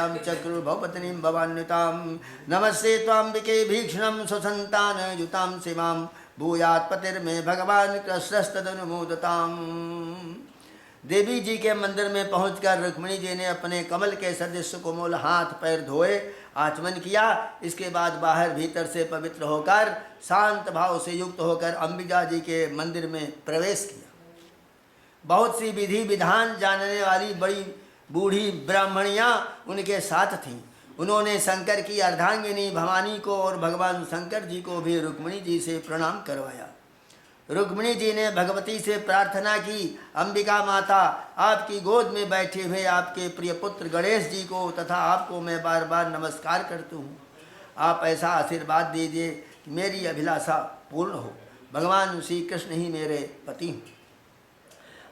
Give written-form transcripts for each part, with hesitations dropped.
चक्रुर्भवपत्नीं भवान्वितां नमस्ते त्वाम्बिके भीक्षणं स्वसन्तानयुतां शिवां भूयात् पतिर्मे भगवान् कृष्णस्तदनुमोदताम्। देवी जी के मंदिर में पहुंचकर रुक्मिणी जी ने अपने कमल के सदृश कोमल हाथ पैर धोए, आचमन किया। इसके बाद बाहर भीतर से पवित्र होकर शांत भाव से युक्त होकर अंबिका जी के मंदिर में प्रवेश किया। बहुत सी विधि विधान जानने वाली बड़ी बूढ़ी ब्राह्मणियाँ उनके साथ थीं। उन्होंने शंकर की अर्धांगिनी भवानी को और भगवान शंकर जी को भी रुक्मिणी जी से प्रणाम करवाया। रुक्मिणी जी ने भगवती से प्रार्थना की, अंबिका माता, आपकी गोद में बैठे हुए आपके प्रिय पुत्र गणेश जी को तथा आपको मैं बार बार नमस्कार करती हूँ। आप ऐसा आशीर्वाद दीजिए कि मेरी अभिलाषा पूर्ण हो। भगवान श्री कृष्ण ही मेरे पति हैं।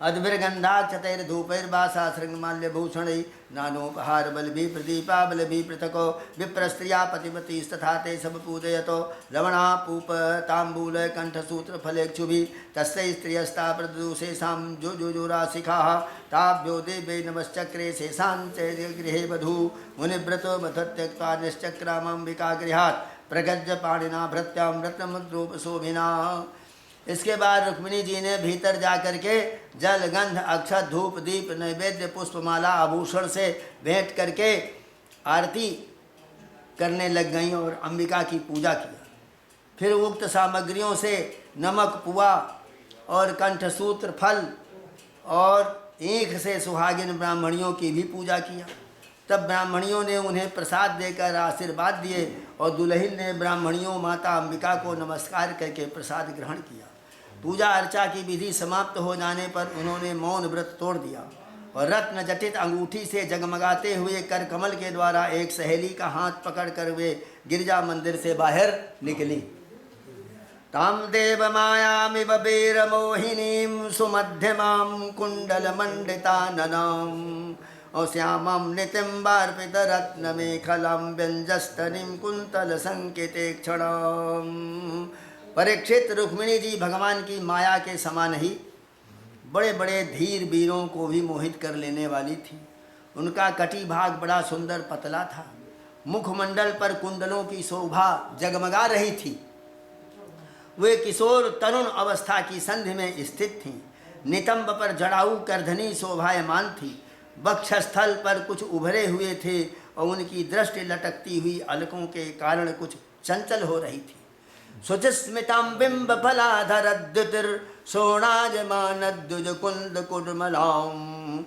अद्भिर्गंधाक्षतैर्धूपैर्वासा शृंगमाल्यभूषणै नानोपहार बलभि प्रदीपा बलभि पृथको विप्रस्त्रिया पतिपतिस्तथा ते सब पूजयतो लवणापूप ताम्बूल कंठसूत्र फलेक्षुभि तस्यै स्त्रियस्ता प्रदूषेषां जुजुराशिखाः ताभ्यो देवे नमश्चक्रे शेषाञ्च गृहे वधू मुनिव्रतो मथ त्यक्त्वा निश्चक्रामंबिका गृहात् प्रगज्य पाणिना भृत्यां रत्नमुद्रोपशोभिना। इसके बाद रुक्मिणी जी ने भीतर जाकर के जल गंध अक्षत धूप दीप नैवेद्य पुष्पमाला आभूषण से भेंट करके आरती करने लग गईं और अंबिका की पूजा किया। फिर उक्त सामग्रियों से नमक पुआ और कंठसूत्र फल और ईख से सुहागिन ब्राह्मणियों की भी पूजा किया। तब ब्राह्मणियों ने उन्हें प्रसाद देकर आशीर्वाद दिए और दुल्हन ने ब्राह्मणियों माता अंबिका को नमस्कार करके प्रसाद ग्रहण किया। पूजा अर्चा की विधि समाप्त हो जाने पर उन्होंने मौन व्रत तोड़ दिया और रत्न जटित अंगूठी से जगमगाते हुए कर कमल के द्वारा एक सहेली का हाथ पकड़कर वे गिरजा मंदिर से बाहर निकली। ताम देव मायामिव वीर मोहिनीं सुमध्यमां कुंडल मंडिताननां और श्यामं नितिम्बार्पित रत्न मेखलां व्यंजस्तनीं कुंतल संकेते क्षणम्। परीक्षित, रुक्मिणी जी भगवान की माया के समान ही बड़े बड़े धीर वीरों को भी मोहित कर लेने वाली थी। उनका कटी भाग बड़ा सुंदर पतला था। मुखमंडल पर कुंडलों की शोभा जगमगा रही थी। वे किशोर तरुण अवस्था की संधि में स्थित थीं। नितंब पर जड़ाऊ करधनी शोभायमान थी। वक्षस्थल पर कुछ उभरे हुए थे और उनकी दृष्टि लटकती हुई अलकों के कारण कुछ चंचल हो रही थी। शुचिस्मितां बिंब फलाधरद्युतिर सोणाजमानद्युज कुंद कुर्मलां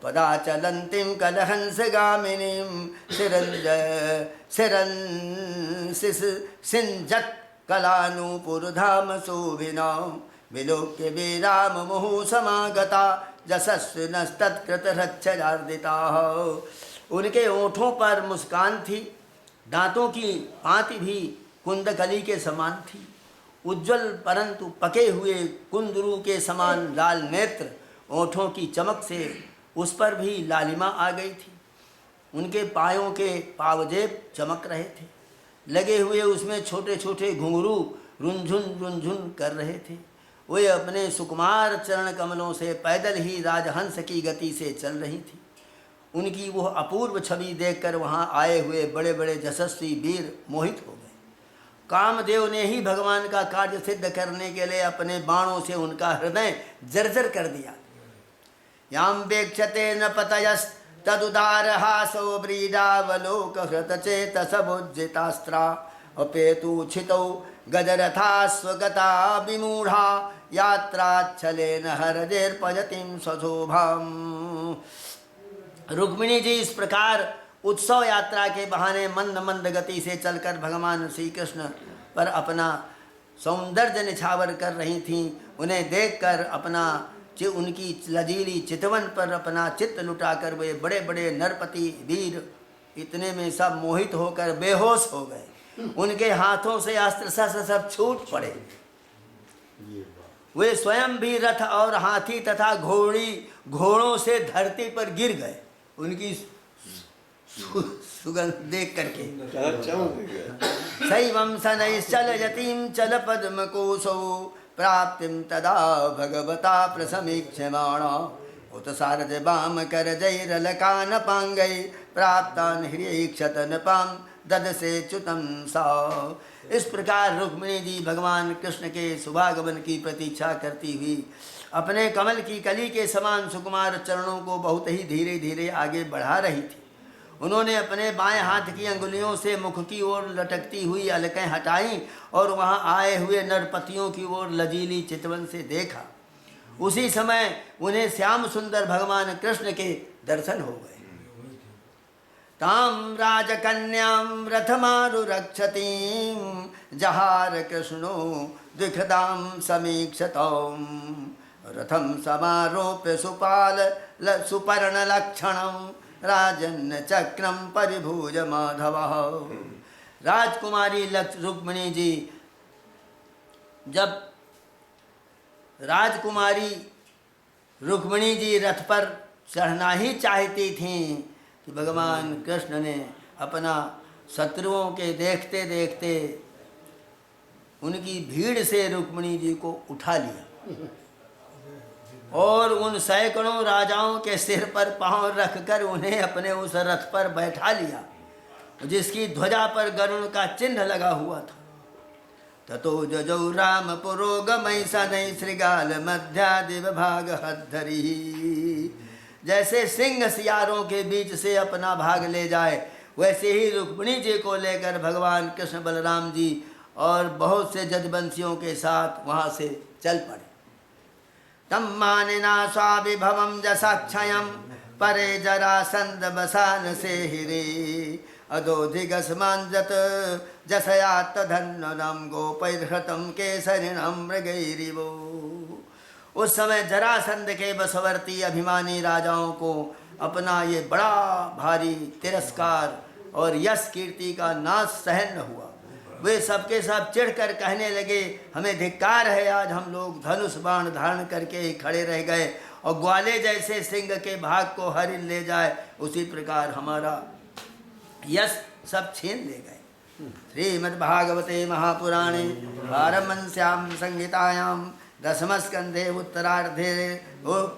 पदा चलंतीं कलहंस गामिनीं सिंजत कलानुपुरधाम शोभिना विलोक्य वीराम मुहु समागता जशस्विनस्तत्कृत रक्षरार्दिता। उनके ओठों पर मुस्कान थी। दांतों की पांति भी कुंदकली के समान थी। उज्जवल परंतु पके हुए कुंदरू के समान लाल नेत्र, ओठों की चमक से उस पर भी लालिमा आ गई थी। उनके पायों के पावजेब चमक रहे थे। लगे हुए उसमें छोटे छोटे घुंघरू रुंझुन कर रहे थे। वे अपने सुकुमार चरण कमलों से पैदल ही राजहंस की गति से चल रही थी। उनकी वह अपूर्व छवि देखकर वहाँ आए हुए बड़े बड़े यशस्वी वीर मोहित हो गए। कामदेव ने ही भगवान का कार्य सिद्ध करने के लिए अपने बाणों से उनका हृदय जर्जर कर दिया। याम वेक्षते न पतयस तदुदार हासो ब्रीडावलोक हृत चेत सबुज्जितास्त्रा अपेतु छितौ गजरथास्वगता विमूढ़ा यात्राच्छलेन हरजेर्पजतिं स्वशोभाम्। रुक्मिणी जी इस प्रकार उत्सव यात्रा के बहाने मंद मंद गति से चलकर भगवान श्री कृष्ण पर अपना सौंदर्य निछावर कर रही थीं। उन्हें देखकर उनकी लजीली चितवन पर अपना चित्त लुटाकर वे बड़े बड़े नरपति वीर इतने में सब मोहित होकर बेहोश हो गए। उनके हाथों से अस्त्र शस्त्र सब छूट पड़े। वे स्वयं भी रथ और हाथी तथा घोड़ों से धरती पर गिर गए। उनकी सुगंध देख करके शैवं शनैश्चल यतीं चल पद्म कोशौ प्राप्तिं तदा भगवता प्रसमीक्ष्यमाणा उत सारज बाम कर जय रलकान पांगई प्राप्तान हृदय क्षतन पाम दद से च्युतम साव। इस प्रकार रुक्मिणी जी भगवान कृष्ण के शुभागमन की प्रतीक्षा करती हुई अपने कमल की कली के समान सुकुमार चरणों को बहुत ही धीरे धीरे आगे बढ़ा रही थी। उन्होंने अपने बाएं हाथ की अंगुलियों से मुख की ओर लटकती हुई अलकें हटाई और वहां आए हुए नरपतियों की ओर लजीली चितवन से देखा। उसी समय उन्हें श्याम सुंदर भगवान कृष्ण के दर्शन हो गए। ताम राजकन्याम रथमारुरक्षतीं जहार कृष्णो द्विखदाम समीक्षतम रथम समारोप्य सुपाल सुपर्ण लक्षणम राजन् चक्रम परिभुज माधव। राजकुमारी रुक्मिणी जी जब राजकुमारी रुक्मिणी जी रथ पर चढ़ना ही चाहती थीं कि भगवान कृष्ण ने अपना शत्रुओं के देखते देखते उनकी भीड़ से रुक्मिणी जी को उठा लिया और उन सैकड़ों राजाओं के सिर पर पांव रखकर उन्हें अपने उस रथ पर बैठा लिया जिसकी ध्वजा पर गरुड़ का चिन्ह लगा हुआ था। ततो जजौ राम पुरोगमय सनय श्रृगाल मध्यादिव भाग हद्धरी। जैसे सिंह सियारों के बीच से अपना भाग ले जाए वैसे ही रुक्मिणी जी को लेकर भगवान कृष्ण बलराम जी और बहुत से जजवंशियों के साथ वहाँ से चल पड़े। तम मानिना स्वाभिभवम जसाक्षयम परे जरासंध बसान से हिरे अधोधिगस्मांजत जसयात धन्वनम गोपैर्हतम केसरिणम मृगैरिवो। उस समय जरासंध के बसवर्ती अभिमानी राजाओं को अपना ये बड़ा भारी तिरस्कार और यश कीर्ति का नाश सहन न हुआ। वे सबके सब चिढ़कर कहने लगे, हमें धिक्कार है, आज हम लोग धनुष बाण धारण करके खड़े रह गए और ग्वाले जैसे सिंह के भाग को हरिण ले जाए उसी प्रकार हमारा यश सब छीन ले गए। श्रीमद्भागवते महापुराणे पारमहंस्यां संहितायां दशमस्कन्धे उत्तरार्धे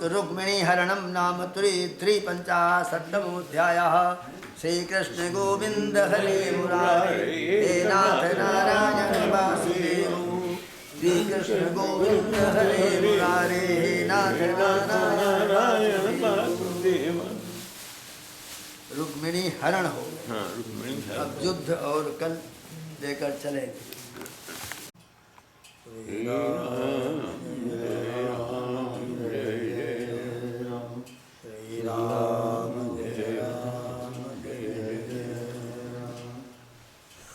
रुक्मिणी हरणं नाम 353 श्री कृष्ण गोविंद हरे मुरारे हे नाथ नारायण वासुदेव। श्री कृष्ण गोविंद हरे मुरारे हे नाथ नारायण वासुदेव। रुक्मिणी हरण हो। हाँ, अब युद्ध और कल लेकर चलेंगे।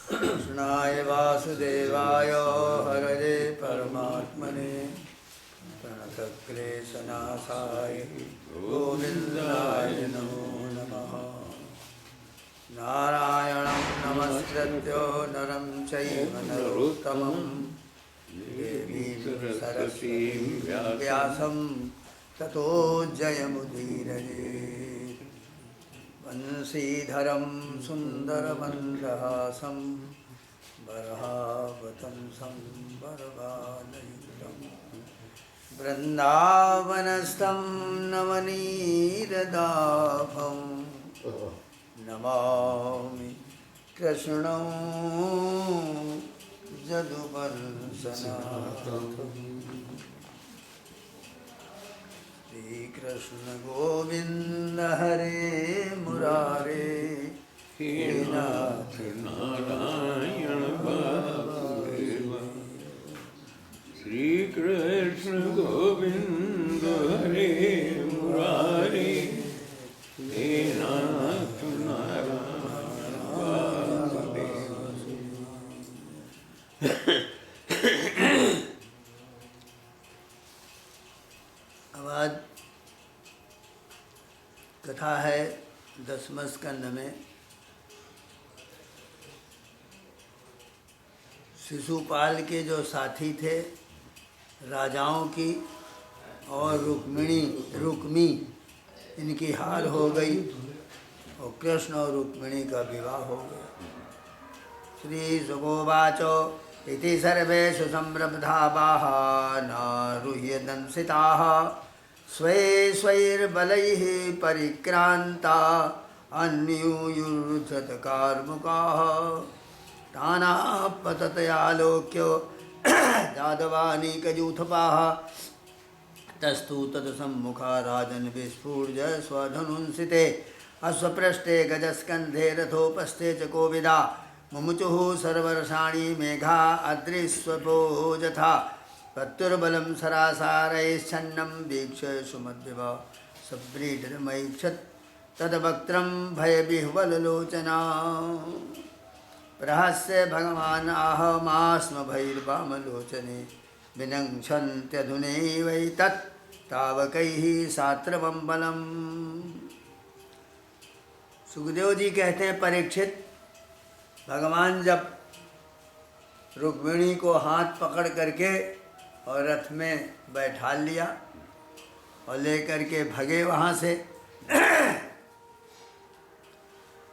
कृष्णाय वासुदेवाय हरये परमात्मने प्रणतक्लेशनाशाय गोविन्दाय नमो नमः। नारायणं नमस्कृत्य नरं चैव नरोत्तमं देवीं सरस्वतीं व्यासं ततो जयमुदीरयेत्। वंशीधरं सुन्दरमन्दहासं बर्हावतंसं बर्बालयुक्तं वृन्दावनस्थं नवनीरदाभं नमामि कृष्णं जदुवंशनाथम्। श्री कृष्ण गोविंद हरे मुरारे हे नाथ नारायण वासुदेव। श्री कृष्ण गोविंद हरे मुरारे हे नाथ नारायण वासुदेव। अब आज कथा है 10वें स्कंद में शिशुपाल के जो साथी थे राजाओं की और रुक्मी इनकी हार हो गई और कृष्ण और रुक्मिणी का विवाह हो गया। श्री सुगोवाचो इति सर्वेषु संरब्धा बाहा नारुह्य दंसिताः स्वै स्वैर्बलैः परिक्रान्ता अन्यूयुर्धत कार्मुकाः तानाः पततयालोक्यो यादवानीकयूथपाः तस्तु तत्सम्मुखा राजन् विस्फुर्य स्वधनुंसिते अश्वपृष्ठे गजस्कन्धे रथोपस्थे च कोविदा मुमुचुः सर्वर्षाणि मेघा अद्रिस्वपो यथा प्रत्युर्बलं सरासारैश्छन्नं वीक्ष्य सुमद्विव सव्रीडिरमैक्षत् तद्वक्त्रं भयविह्वललोचना प्रहस्य भगवान् आहमास्म भैर्वामलोचने विनङ्क्षन्त्यधुनैवैतत् तावकैः सात्रवं बलम्। सुखदेव जी कहते हैं, परीक्षित, भगवान जब रुक्मिणी को हाथ पकड़ करके और रथ में बैठा लिया और लेकर के भगे वहाँ से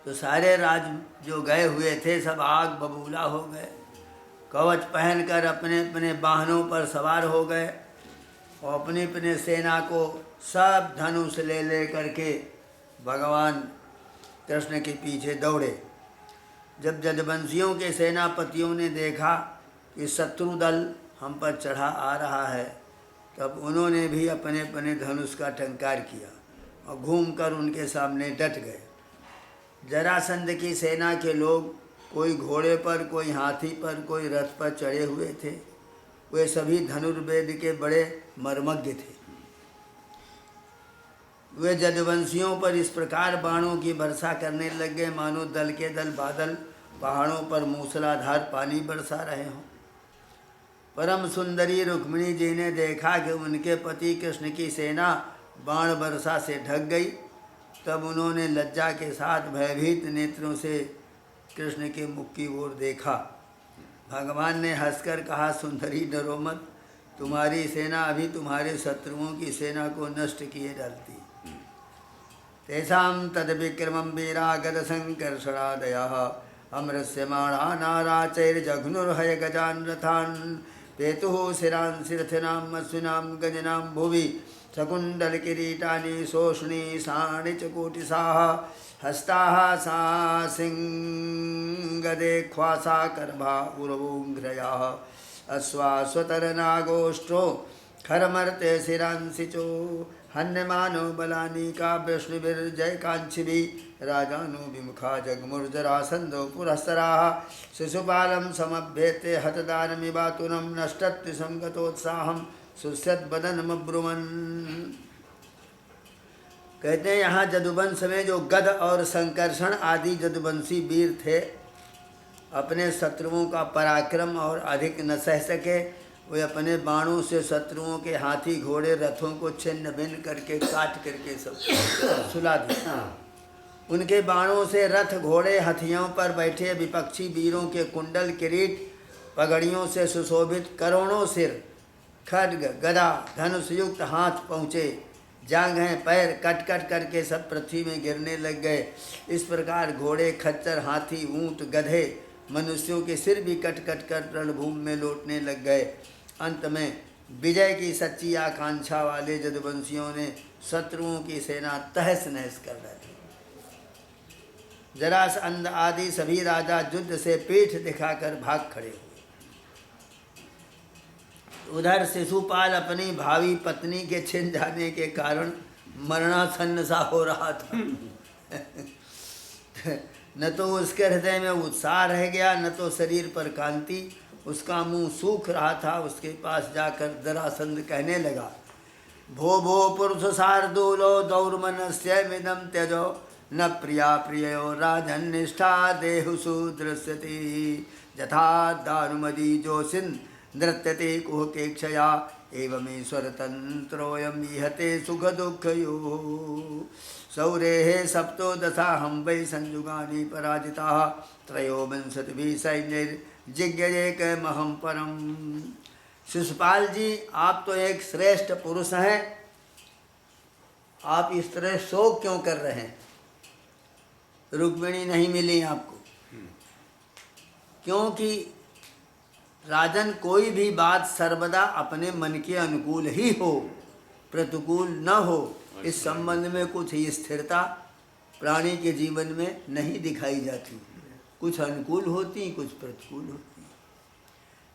तो सारे राज जो गए हुए थे सब आग बबूला हो गए, कवच पहनकर अपने अपने वाहनों पर सवार हो गए और अपनी अपने सेना को सब धनुष ले ले करके भगवान कृष्ण के पीछे दौड़े। जब जदवंशियों के सेनापतियों ने देखा कि शत्रु दल हम पर चढ़ा आ रहा है, तब उन्होंने भी अपने अपने धनुष का टंकार किया और घूमकर उनके सामने डट गए। जरासंध की सेना के लोग कोई घोड़े पर, कोई हाथी पर, कोई रथ पर चढ़े हुए थे। वे सभी धनुर्वेद के बड़े मर्मज्ञ थे। वे जदवंशियों पर इस प्रकार बाणों की वर्षा करने लग गए मानो दल के दल बादल पहाड़ों पर मूसलाधार पानी बरसा रहे हों। परम सुंदरी रुक्मिणी जी ने देखा कि उनके पति कृष्ण की सेना बाण वर्षा से ढक गई। तब उन्होंने लज्जा के साथ भयभीत नेत्रों से कृष्ण के मुख की ओर देखा। भगवान ने हंसकर कहा, सुंदरी डरो मत, तुम्हारी सेना अभी तुम्हारे शत्रुओं की सेना को नष्ट किए डालती। तेषां तद विक्रमं वीरा गद संकर्षणादयः अमृस्यमाणा नाराचैर्जघ्नुर्हय गजान् रथान् पेतुः शिरान् शिरथिनां अश्विनां गजनां भुवि सकुण्डलकिरीटानि शोषणीशानि च कोटिशाः हस्ताः सा सिंगदे ख्वासा कर्भा उर्वोङ्घ्रयाः अश्वाश्वतरनागोष्ठो खरमर्ते शिरांसिचो हन्यमानो बलानीका वृष्णिभिर्जयकाञ्छिभिः राजानो विमुखा जगमुर्जरासन्दो पुरःसराः शिशुपालं समभ्येते हतदानमिवातुनं नष्टत्विषं गतोत्साहं सुस्यद्वदनमब्रुवन्। कहते हैं यहाँ जदुवंश में जो गद और संकर्षण आदि जदुवंशी वीर थे, अपने शत्रुओं का पराक्रम और अधिक न सह सके, वे अपने बाणों से शत्रुओं के हाथी घोड़े रथों को छिन्न भिन्न करके काट करके सब सुला दिया। उनके बाणों से रथ घोड़े हथियों पर बैठे विपक्षी वीरों के कुंडल किरीट पगड़ियों से सुशोभित करोड़ों सिर खड्ग गदा धनुष युक्त हाथ पहुँचे, जांघें पैर कट कट करके सब पृथ्वी में गिरने लग गए। इस प्रकार घोड़े खच्चर हाथी ऊंट गधे मनुष्यों के सिर भी कट कट कर रणभूमि में लौटने लग गए। अंत में विजय की सच्ची आकांक्षा वाले जदुवंशियों ने शत्रुओं की सेना तहस नहस कर डाली। जरासंध आदि सभी राजा युद्ध से पीठ दिखाकर भाग खड़े हुए। उधर शिशुपाल अपनी भावी पत्नी के छिन जाने के कारण मरणासन्न सा हो रहा था। न तो उसके हृदय में उत्साह रह गया, न तो शरीर पर कांति। उसका मुंह सूख रहा था। उसके पास जाकर जरासंध कहने लगा, भो भो पुरुष शार्दूलो दौर्मनस्यमिदं त्यजो न प्रिया प्रियो राजन्निष्ठा देहुषु दृश्यते यथा दारुमदी जोशिन् नृत्यते कुहकेक्षया एवमेश्वर तंत्रोऽयं विहते सुख दुःखयोः सौरेः सप्तो दशा हम वै संयुगानि पराजिताः त्रयोविंशतिभिः सैन्यैर्जिज्ञेकमहं परम। शिशुपाल जी, आप तो एक श्रेष्ठ पुरुष हैं, आप इस तरह शोक क्यों कर रहे हैं? रुक्मिणी नहीं मिली आपको, क्योंकि राजन कोई भी बात सर्वदा अपने मन के अनुकूल ही हो, प्रतिकूल न हो, इस संबंध में कुछ स्थिरता प्राणी के जीवन में नहीं दिखाई जाती। कुछ अनुकूल होती, कुछ प्रतिकूल होती।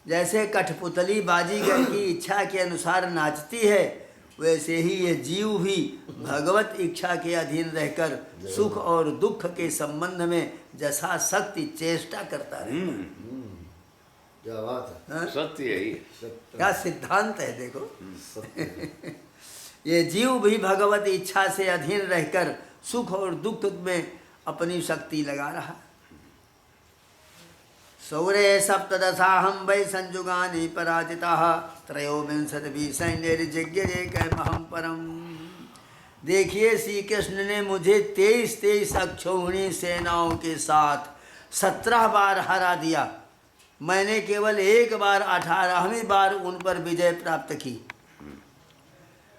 जैसे कठपुतली बाजीगर की इच्छा के अनुसार नाचती है, वैसे ही ये जीव भी भगवत इच्छा के अधीन रहकर सुख और दुख के संबंध में जैसा शक्ति चेष्टा करता रहता है। क्या बात है, सत्य यही है। क्या सिद्धांत है देखो। ये जीव भी भगवत इच्छा से अधीन रहकर सुख और दुख में अपनी शक्ति लगा रहा। सौरे सप्तदशाहं वै संजुगानि पराजिताः त्रयोविंशतिभिः सैन्यैर्जज्ञरेकमहं परम। देखिए श्री कृष्ण ने मुझे 23 अक्षौहिणी सेनाओं के साथ 17 बार हरा दिया। मैंने केवल एक बार 18वीं बार उन पर विजय प्राप्त की।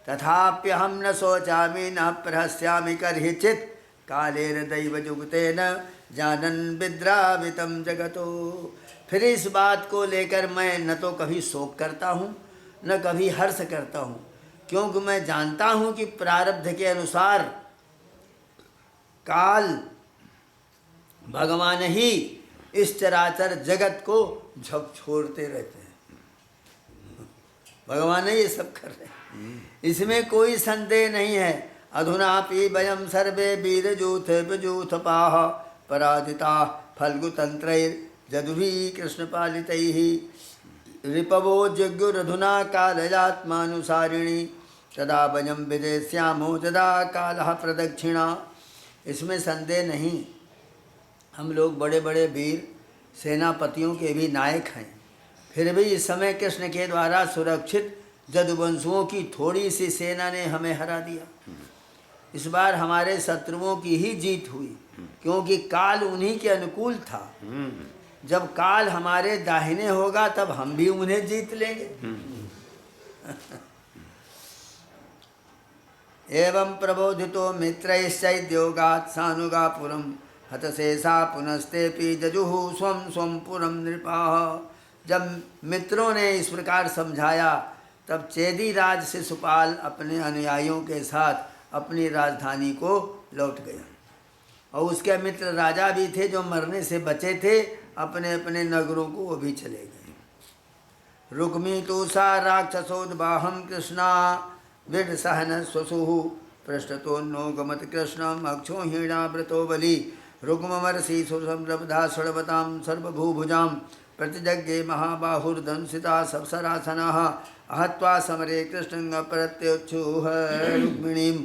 तथाप्यहं न शोचामि न प्रहस्यामि कर्हिचित् कालेन दैवयुक्तेन जानन् विद्रावितं जगतो। फिर इस बात को लेकर मैं न तो कभी शोक करता हूँ न कभी हर्ष करता हूँ, क्योंकि मैं जानता हूँ कि प्रारब्ध के अनुसार काल भगवान ही इस चराचर जगत को झकझोरते रहते हैं। भगवान ही ये सब कर रहे हैं, इसमें कोई संदेह नहीं है। अधुनापि वयं सर्वे वीरजूथ विजूथपाः पराजिता फल्गुतन्त्रैर्जदुभिः कृष्णपालितैः रिपवो जज्ञुरधुना कालयात्मानुसारिणी तदा वयं विजयस्यामो यदा कालः प्रदक्षिणा। इसमें संदेह नहीं, हम लोग बड़े बड़े वीर सेनापतियों के भी नायक हैं, फिर भी इस समय कृष्ण के द्वारा सुरक्षित जदुवंशुओं की थोड़ी सी सेना ने हमें हरा दिया। इस बार हमारे शत्रुओं की ही जीत हुई, क्योंकि काल उन्हीं के अनुकूल था। जब काल हमारे दाहिने होगा तब हम भी उन्हें जीत लेंगे। एवं प्रबोधितो मित्रैश्चैद्योगात् सानुगापुरं हतशेषा पुनस्तेपि जजुः स्वं स्वं पुरं नृपाः। जब मित्रों ने इस प्रकार समझाया तब चेदी राज शिशुपाल अपने अनुयायियों के साथ अपनी राजधानी को लौट गया, और उसके मित्र राजा भी थे जो मरने से बचे थे, अपने अपने नगरों को वो भी चले गए। रुक्मी तो सा राक्षसोद्बाहम कृष्णा विड सहन स्वसुः पृष्ठतोन्नो गमत कृष्णम अक्षोहिणा व्रतो बलि रुक्ममर्षि सुसंरब्धा षड्वतां सर्वभूभुजां प्रतिजज्ञे महाबाहुर्दंसिता सप्सरासनाः अहत्वा समरे कृष्णं अप्रत्युच्छुः रुक्मिणीं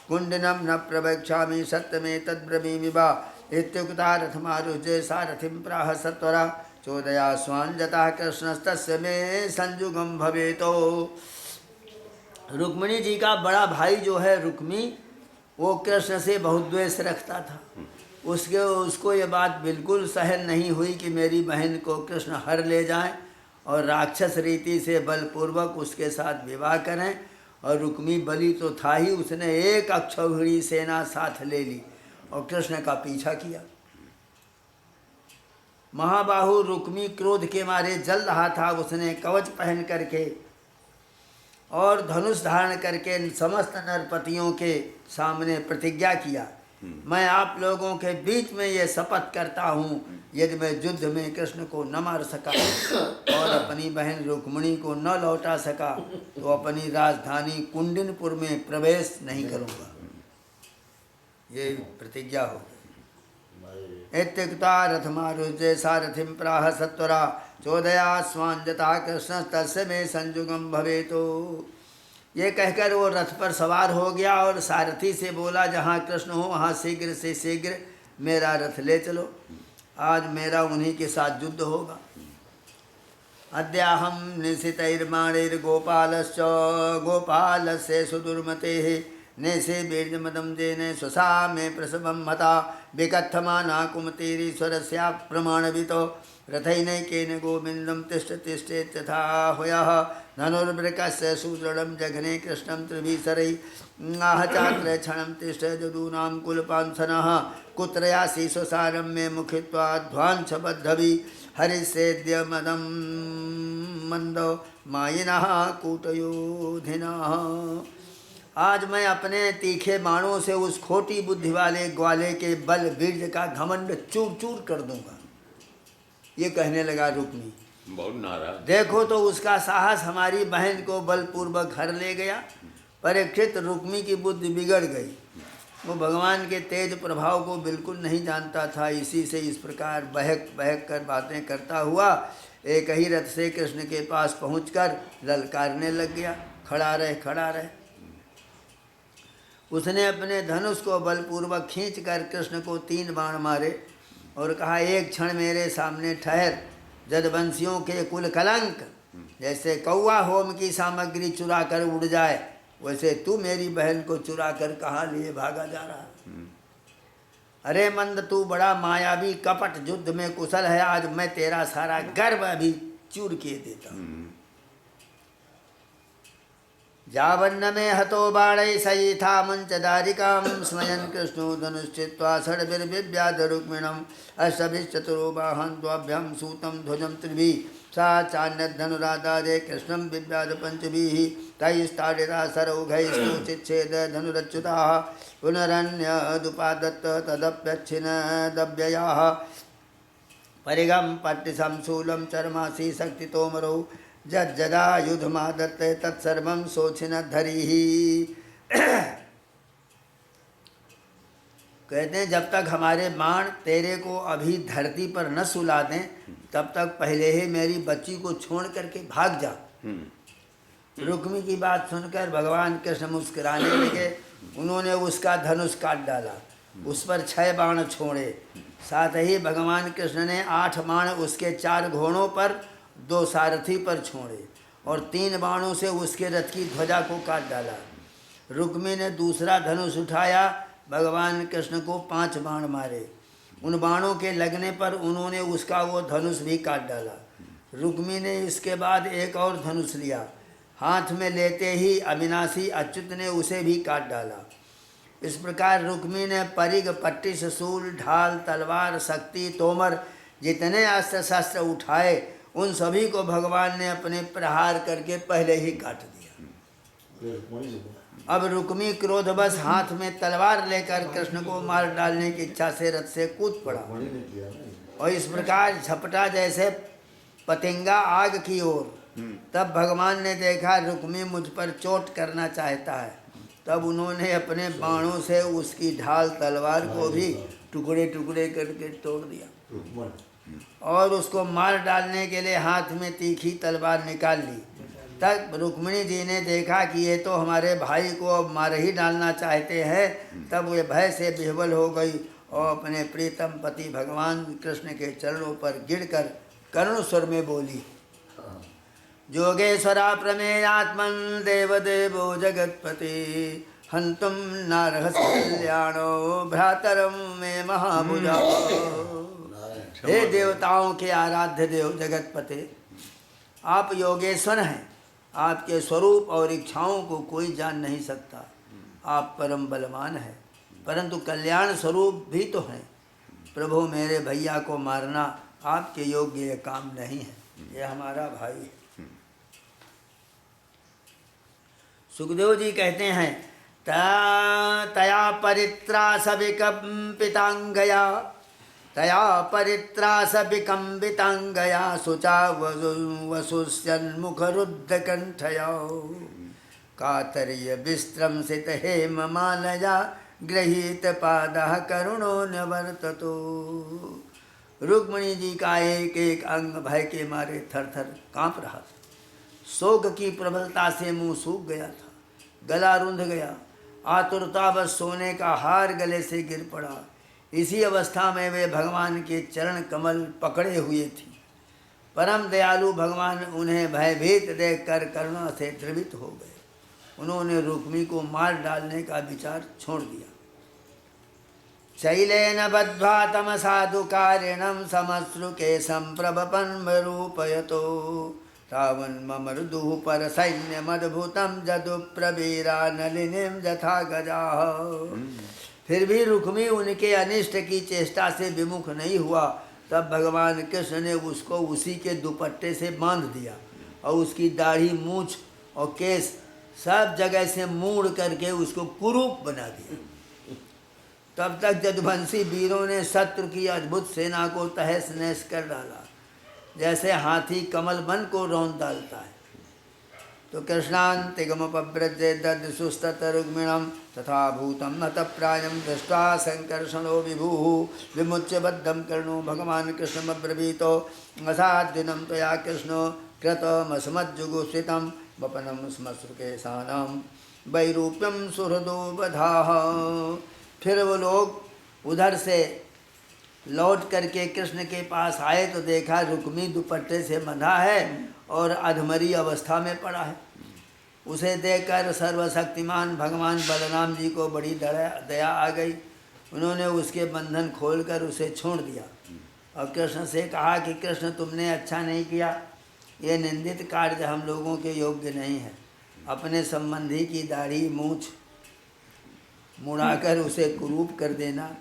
कुण्डिनं न प्रवक्ष्यामि सत्यमे तद्ब्रवीमि वा इत्युक्ता रथमारुह्य सारथिं प्राह सत्वरा चोदया स्वाञ्जतः कृष्णस्तस्य मे संयुगं भवेतो। रुक्मिणी जी का बड़ा भाई जो है रुक्मी, वो कृष्ण से बहुत द्वेष रखता था। उसको ये बात बिल्कुल सहन नहीं हुई कि मेरी बहन को कृष्ण हर ले जाएं और राक्षस रीति से बलपूर्वक उसके साथ विवाह करें। और रुक्मी बलि तो था ही, उसने एक अक्षौहिणी सेना साथ ले ली और कृष्ण का पीछा किया। महाबाहु रुक्मी क्रोध के मारे जल रहा था। उसने कवच पहन करके और धनुष धारण करके समस्त नरपतियों के सामने प्रतिज्ञा किया, मैं आप लोगों के बीच में ये शपथ करता हूँ, यदि मैं युद्ध में कृष्ण को न मार सका और अपनी बहन रुक्मिणी को न लौटा सका तो अपनी राजधानी कुंडिनपुर में प्रवेश नहीं करूँगा। ये प्रतिज्ञा हो गई। इत्युक्त्वा रथमारुह्य सारथिं प्राह सत्वरा चोदया स्वाञ्जता कृष्ण तस्य मे संयुगम भवेतो। ये कहकर वो रथ पर सवार हो गया और सारथी से बोला, जहाँ कृष्ण हो वहाँ शीघ्र से शीघ्र मेरा रथ ले चलो, आज मेरा उन्हीं के साथ युद्ध होगा। अद्याहं निशितैर्बाणैर्गोपालश्च गोपालस्य सुदुर्मतेः नेशे वीर्यमदं जेने स्वसा मे प्रसवं मता विकथमाना कुमतीरीश्वरस्या प्रमाणवितो रथैनैकेन गोविन्दं तिष्ठ तिष्ठेत् तथा हुयः धनुर्वृकस्य सुदृढं जघने कृष्णं त्रिभिः आह चात्र क्षणं तिष्ठ जदूनां कुलपांसनः कुत्र यासि स्वसारं मे मुखित्वाध्वांशबद्धवि हरिसेद्यमदं मन्दो मायिनः कूटयोधिनः। आज मैं अपने तीखे बाणों से उस खोटी बुद्धि वाले ग्वाले के बल वीर्य का घमंड चूर चूर कर दूंगा। ये कहने लगा रुक्मी। बहुत नाराज। देखो तो उसका साहस हमारी बहन को बलपूर्वक घर ले गया। परीक्षित, रुक्मी की बुद्धि बिगड़ गई। वो भगवान के तेज प्रभाव को बिल्कुल नहीं जानता था। इसी से इस प्रकार बहक बहक कर बातें करता हुआ एक ही रथ से कृष्ण के पास पहुंचकर ललकारने लग गया, खड़ा रहे खड़ा रहे। उसने अपने धनुष को बलपूर्वक खींचकर कृष्ण को 3 बाण मारे और कहा, एक क्षण मेरे सामने ठहर। जदवंशियों के कुल कलंक, जैसे कौवा होम की सामग्री चुरा कर उड़ जाए, वैसे तू मेरी बहन को चुरा कर कहाँ लिए भागा जा रहा। अरे मंद, तू बड़ा मायावी कपट युद्ध में कुशल है। आज मैं तेरा सारा गर्व अभी चूर किए देता हूँ। जावन्न में हतो बाणै सयिथा मंचदारिकां स्वयं कृष्णो धनुश्चित्वा षड्भिर्विव्याध रुक्मिणम् अष्टभिश्चतुरो बाहं द्वाभ्यां सूतं ध्वजं त्रिभिः सा चान्यद्धनुराधारे कृष्णं विव्याध पञ्चभिः तैस्ताडिता सरौघैस्तु चिच्छेद धनुरच्युताः पुनरन्यदुपादत्त तदप्यच्छिन्नदव्ययाः परिगं पट्टिसं शूलं चर्मासि शक्तितोमरौ जदा युधमादत्ते तत्सर्वं शोचिनद्धरिः। कहते हैं जब तक हमारे बाण तेरे को अभी धरती पर न सुला दें, तब तक पहले ही मेरी बच्ची को छोड़ करके भाग जा। रुक्मी की बात सुनकर भगवान कृष्ण मुस्कुराने लगे। उन्होंने उसका धनुष काट डाला, उस पर 6 बाण छोड़े। साथ ही भगवान कृष्ण ने 8 बाण उसके 4 घोड़ों पर, 2 सारथी पर छोड़े और 3 बाणों से उसके रथ की ध्वजा को काट डाला। रुक्मी ने दूसरा धनुष उठाया, भगवान कृष्ण को 5 बाण मारे। उन बाणों के लगने पर उन्होंने उसका वो धनुष भी काट डाला। रुक्मी ने इसके बाद एक और धनुष लिया, हाथ में लेते ही अविनाशी अच्युत ने उसे भी काट डाला। इस प्रकार रुक्मी ने परिग, पट्टिस, शूल, ढाल, तलवार, शक्ति, तोमर जितने अस्त्र शस्त्र उठाए, उन सभी को भगवान ने अपने प्रहार करके पहले ही काट दिया। अब रुक्मी क्रोधवश हाथ में तलवार लेकर कृष्ण को मार डालने की इच्छा से रथ से कूद पड़ा और इस प्रकार झपटा जैसे पतंगा आग की ओर। तब भगवान ने देखा रुक्मी मुझ पर चोट करना चाहता है। तब उन्होंने अपने बाणों से उसकी ढाल तलवार को भी टुकड़े टुकड़े करके तोड़ दिया और उसको मार डालने के लिए हाथ में तीखी तलवार निकाल ली। तब रुक्मिणी जी ने देखा कि ये तो हमारे भाई को अब मार ही डालना चाहते हैं। तब वे भय से विह्वल हो गई और अपने प्रीतम पति भगवान कृष्ण के चरणों पर गिरकर करुण स्वर में बोली, जोगेश्वरा प्रमेयात्मन देवदेवो जगतपते हंतुम नारहस कल्याणो भ्रातरम में महाभुजा। हे देवताओं के आराध्य देव जगतपते, आप योगेश्वर हैं। आपके स्वरूप और इच्छाओं को कोई जान नहीं सकता। आप परम बलवान हैं, परंतु कल्याण स्वरूप भी तो हैं। प्रभु, मेरे भैया को मारना आपके योग्य ये काम नहीं है। ये हमारा भाई है। सुखदेव जी कहते हैं, तया परित्रास विकम्पितांगया, तया परित्रास विकम्पितांगया शुचा वसुष्यन्मुख रुद्ध कंठया कातर्य विस्त्रंसित हेम मालया गृहीत पादः करुणो निवर्ततो। रुक्मिणी जी का एक एक अंग भय के मारे थर थर कांप रहा था। शोक की प्रबलता से मुंह सूख गया था, गला रुंध गया। आतुरतावश सोने का हार गले से गिर पड़ा। इसी अवस्था में वे भगवान के चरण कमल पकड़े हुए थी। परम दयालु भगवान उन्हें भयभीत देखकर करुणा से द्रवित हो गए। उन्होंने रुक्मी को मार डालने का विचार छोड़ दिया। शैलेन बद्ध्वा तमसाधुकारिणं समश्रुकेशं प्रभपन्मरूपयतो रावण ममर्दुः पर सैन्यमद्भुतं जदुप्रवीरा नलिनीं यथा गजाः। फिर भी रुक्मी उनके अनिष्ट की चेष्टा से विमुख नहीं हुआ। तब भगवान कृष्ण ने उसको उसी के दुपट्टे से बांध दिया और उसकी दाढ़ी, मूछ और केस सब जगह से मूड़ करके उसको कुरूप बना दिया। तब तक जदुवंशी वीरों ने शत्रु की अद्भुत सेना को तहस नहस कर डाला, जैसे हाथी कमल वन को रौंद डालता है। तो कृष्णान्तिगमुपव्रजे ददृशुस्ततरुग्मिणं तथा भूतं हतप्रायं दृष्ट्वा संकर्षणो विभुः विमुच्य बद्धं कर्णो भगवान् कृष्णमब्रवीतो असाध्यनं त्वया कृष्णो कृतमस्मज्जुगुप्सितं वपनं श्मश्रुकेशानां वैरूप्यं सुहृदो बधाः। फिर वो लोग उधर से लौट करके कृष्ण के पास आए तो देखा रुक्मी दुपट्टे से बंधा है और अधमरी अवस्था में पड़ा है। उसे देखकर सर्वशक्तिमान भगवान बलराम जी को बड़ी दया आ गई। उन्होंने उसके बंधन खोलकर उसे छोड़ दिया और कृष्ण से कहा कि कृष्ण तुमने अच्छा नहीं किया, ये निंदित कार्य हम लोगों के योग्य नहीं है। अपने संबंधी की दाढ़ी मूछ मुड़ाकर उसे कुरूप कर देना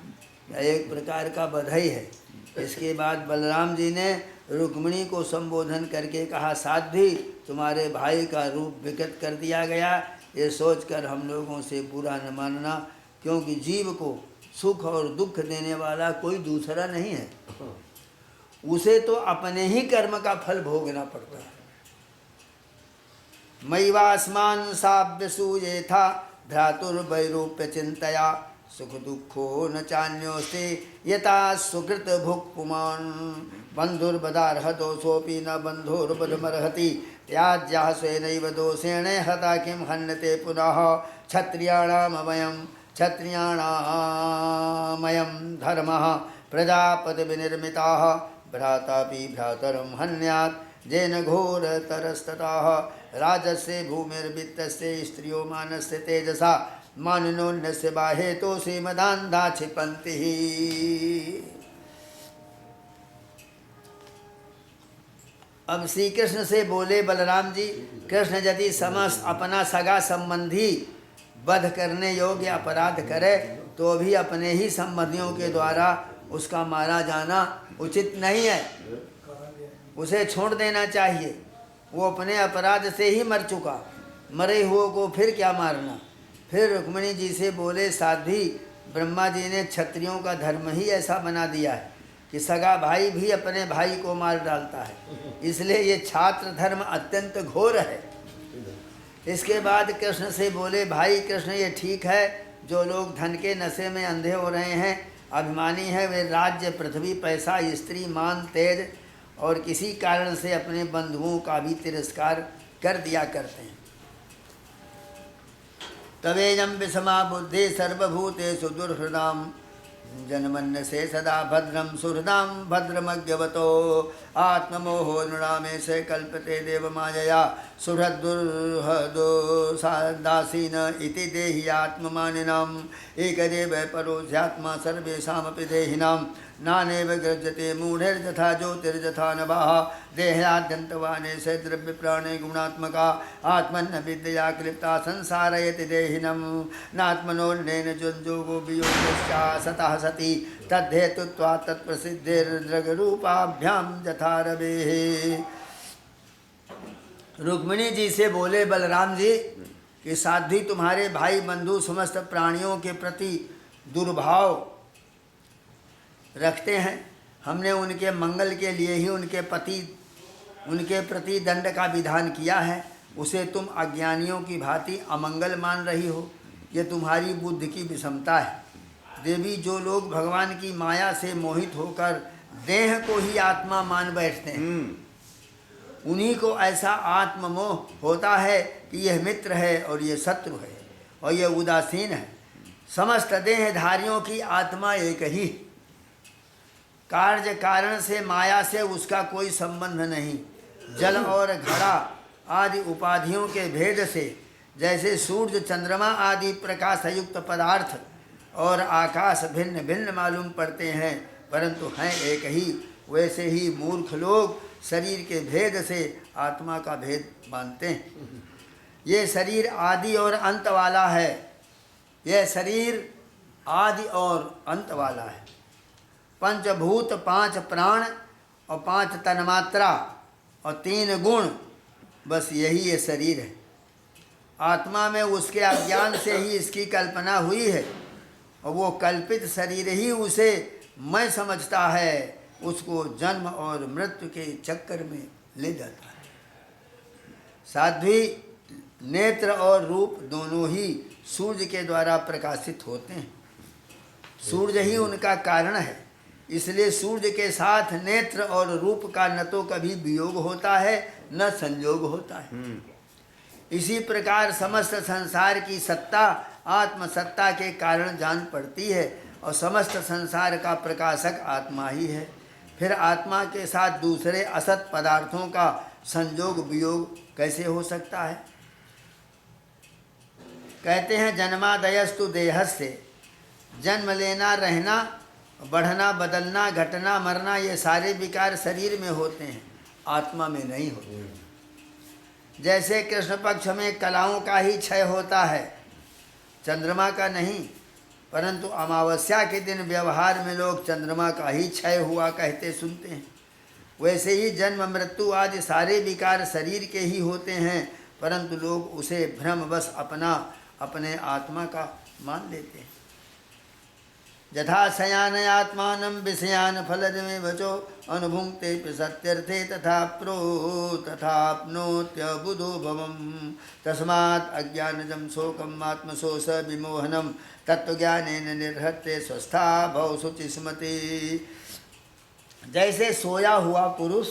यह एक प्रकार का बधाई है। इसके बाद बलराम जी ने रुक्मिणी को संबोधन करके कहा, साध्वी तुम्हारे भाई का रूप विकृत कर दिया गया, ये सोचकर हम लोगों से बुरा न मानना, क्योंकि जीव को सुख और दुख देने वाला कोई दूसरा नहीं है, उसे तो अपने ही कर्म का फल भोगना पड़ता है। मयिवास्मान साव्यसूये था भ्रातुर्वैरूप्य चिंतया सुख दुखो न चान्योस्ति यथा सुकृत भुक् पुमान् बंधुर्बदार्ह दोषोऽपि न बंधुर्बधमर्हति त्याज्यः स्वेनैव दोषेण हता किं हन्यते पुनः क्षत्रियाणामयं धर्मः प्रजापतिविनिर्मिताः भ्रातापि भ्रातरं हन्यात् येन घोरतरस्ततः राजस्य भूमिर्वित्तस्य स्त्रियो मानस्य तेजसा माननोन्यस्य बाहेतो श्रीमदान्धा क्षिपन्ति। अब श्री कृष्ण से बोले बलराम जी, कृष्ण यदि समस्त अपना सगा संबंधी वध करने योग्य अपराध करे तो भी अपने ही संबंधियों के द्वारा उसका मारा जाना उचित नहीं है, उसे छोड़ देना चाहिए। वो अपने अपराध से ही मर चुका, मरे हुए को फिर क्या मारना। फिर रुक्मिणी जी से बोले, साध्वी ब्रह्मा जी ने क्षत्रियों का धर्म ही ऐसा बना दिया है कि सगा भाई भी अपने भाई को मार डालता है, इसलिए ये छात्र धर्म अत्यंत घोर है। इसके बाद कृष्ण से बोले, भाई कृष्ण ये ठीक है, जो लोग धन के नशे में अंधे हो रहे हैं, अभिमानी हैं, वे राज्य पृथ्वी पैसा स्त्री मान तेज और किसी कारण से अपने बंधुओं का भी तिरस्कार कर दिया करते हैं। तवेयं विषमा बुद्धि सर्वभूतेषु दुर्हृदां जनमन्य से सदा भद्रम सुहृदां भद्रमज्ञवतो आत्ममोहो नृणामे से कल्पते देव मायया सुहृदुर्हदो दासीन इति देहि आत्ममानिनाम् एकदेव परोध्यात्मा सर्वेषामपि देहिनां नानेव गृह्यते मूढ़ैर्यथा ज्योतिर्यथा नभः देहाद्यन्तवाने से द्रव्य प्राणे गुणात्मका आत्मन्न विद्या क्लिप्ता संसारयति देहिनं नात्मनोन्नेन जुञ्जोगो वियोगश्चा सतः सति तद्धेतुत्वात् तत्प्रसिद्धिर्दृग्रूपाभ्यां यथा रवेः। रुक्मिणी जी से बोले बलराम जी कि साध्वी तुम्हारे भाई बंधु समस्त प्राणियों के प्रति दुर्भाव रखते हैं, हमने उनके मंगल के लिए ही उनके प्रति दंड का विधान किया है, उसे तुम अज्ञानियों की भांति अमंगल मान रही हो, ये तुम्हारी बुद्धि की विषमता है। देवी, जो लोग भगवान की माया से मोहित होकर देह को ही आत्मा मान बैठते हैं, उन्हीं को ऐसा आत्ममोह होता है कि यह मित्र है और ये शत्रु है और यह उदासीन है। समस्त देहधारियों की आत्मा एक ही, कार्य कारण से माया से उसका कोई संबंध नहीं। जल और घड़ा आदि उपाधियों के भेद से जैसे सूर्य चंद्रमा आदि प्रकाशयुक्त पदार्थ और आकाश भिन्न भिन्न मालूम पड़ते हैं, परंतु हैं एक ही, वैसे ही मूर्ख लोग शरीर के भेद से आत्मा का भेद मानते हैं। ये शरीर आदि और अंत वाला है, यह शरीर आदि और अंत वाला है। पंचभूत, 5 प्राण और 5 तन्मात्रा और 3 गुण, बस यही ये शरीर है। आत्मा में उसके अज्ञान से ही इसकी कल्पना हुई है और वो कल्पित शरीर ही उसे मैं समझता है, उसको जन्म और मृत्यु के चक्कर में ले जाता है। साध्वी नेत्र और रूप दोनों ही सूर्य के द्वारा प्रकाशित होते हैं। सूर्य ही उनका कारण है, इसलिए सूर्य के साथ नेत्र और रूप का न तो कभी वियोग होता है न संयोग होता है। इसी प्रकार समस्त संसार की सत्ता आत्म सत्ता के कारण जान पड़ती है और समस्त संसार का प्रकाशक आत्मा ही है। फिर आत्मा के साथ दूसरे असत पदार्थों का संयोग वियोग कैसे हो सकता है? कहते हैं जन्मादयस्तु देहस्य, जन्म लेना, रहना, बढ़ना, बदलना, घटना, मरना, ये सारे विकार शरीर में होते हैं, आत्मा में नहीं होते। जैसे कृष्ण पक्ष में कलाओं का ही क्षय होता है, चंद्रमा का नहीं, परंतु अमावस्या के दिन व्यवहार में लोग चंद्रमा का ही क्षय हुआ कहते सुनते हैं। वैसे ही जन्म मृत्यु आदि सारे विकार शरीर के ही होते हैं, परंतु लोग उसे भ्रमवश अपने आत्मा का मान लेते हैं। यथा शयान आत्मानं विषयान फलदमे वचो अनुभुङ्क्ते सत्यर्थे तथा प्रो तथाप्नोत्यबुधो भवम तस्मात् अज्ञानजं शोकम् आत्मशोष विमोहनम तत्वज्ञानेन निर्हत्ते स्वस्था भव शुचिस्मति। जैसे सोया हुआ पुरुष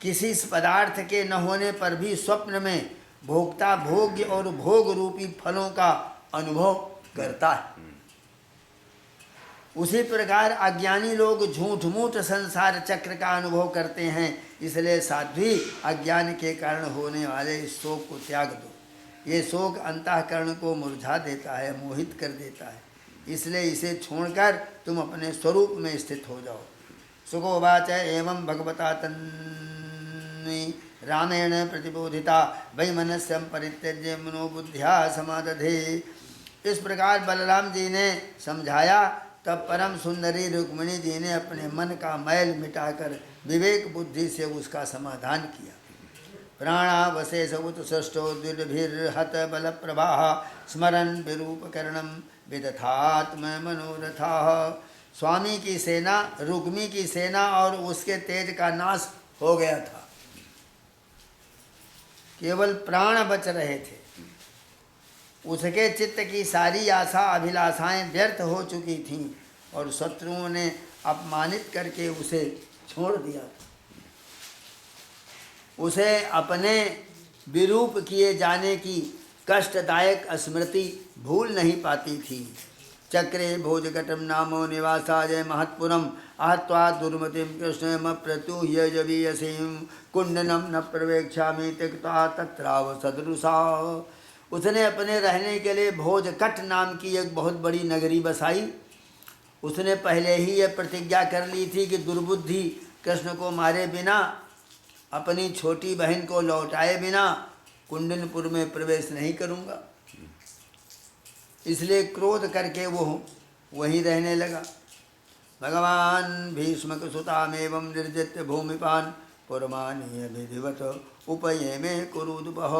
किसी पदार्थ के न होने पर भी स्वप्न में भोक्ता भोग्य और भोग रूपी फलों का अनुभव करता है, उसी प्रकार अज्ञानी लोग झूठ मूठ संसार चक्र का अनुभव करते हैं। इसलिए साध्वी अज्ञान के कारण होने वाले इस शोक को त्याग दो। ये शोक अंतःकरण को मुरझा देता है, मोहित कर देता है, इसलिए इसे छोड़कर तुम अपने स्वरूप में स्थित हो जाओ। सुखोवाच एवं भगवता तन्वी रामेण प्रतिबोधिता वैमनस्यं परित्यज्य मनोबुद्ध्या समादधे। इस प्रकार बलराम जी ने समझाया, तब परम सुंदरी रुक्मिणी जी ने अपने मन का मैल मिटाकर विवेक बुद्धि से उसका समाधान किया। प्राणावशेष उत्सृष्टो द्विर्भिर्हत बल प्रवाह स्मरन विरूपकरणम विदथात्म मनोरथा। स्वामी की सेना, रुक्मी की सेना और उसके तेज का नाश हो गया था, केवल प्राण बच रहे थे। उसके चित्त की सारी आशा अभिलाषाएं व्यर्थ हो चुकी थीं और शत्रुओं ने अपमानित करके उसे छोड़ दिया था। उसे अपने विरूप किए जाने की कष्टदायक स्मृति भूल नहीं पाती थी। चक्रे भोजकटम नामो निवासाय महत्पुरम आहत्वा दुर्मतिम कृष्णम प्रत्युह्य जवीयसीम कुंडनम न प्रवेक्षामि त्यक्त्वा तत्राव सदृशा। उसने अपने रहने के लिए भोजकट नाम की एक बहुत बड़ी नगरी बसाई। उसने पहले ही यह प्रतिज्ञा कर ली थी कि दुर्बुद्धि कृष्ण को मारे बिना, अपनी छोटी बहन को लौटाए बिना कुंडनपुर में प्रवेश नहीं करूँगा। इसलिए क्रोध करके वो वहीं रहने लगा। भगवान भीष्मक सुतामेवं निर्जित्य भूमिपान पुरमानीय विधिवत उपये में कुरुदुपह